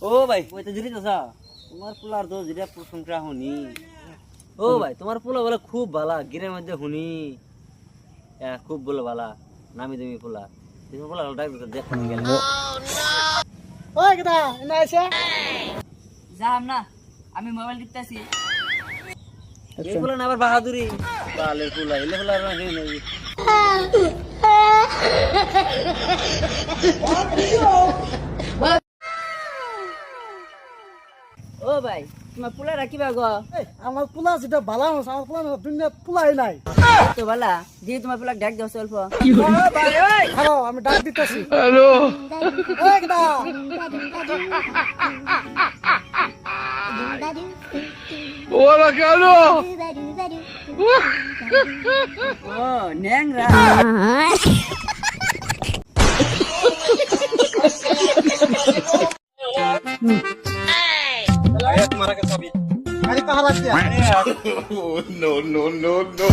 ও ভাই ওই তো জুড়ি তো তোমার পোলার তো যেটা প্রশংসা শুনি ও ভাই তোমার পোলা বলে খুব ভালা গিরের মধ্যে শুনি খুব বলে ভালা নামি দামি পোলা তুমি পোলা ডাক দেখো গেল ওই কেডা এনা আইছে যাম না আমি মোবাইল টিপতাছি এই পোলা না আবার বাহাদুরি বালের পোলা এলে পোলা আর নেই নেই ও ভাই তোমার পোলা রাখিবা গো এই আমার পোলা যেটা ভালো না আমার পোলা না দুনিয়া পোলাই নাই তো বালা দিয়ে তোমার পোলা ডাক দাও অল্প ভাই ওই খাও আমি ডাক দিতেছি হ্যালো ওই কেডা ওরা কেন ও ন্যাংরা तुम्हारा कैसा भी গাড়ি কাহা লাগছে no no no no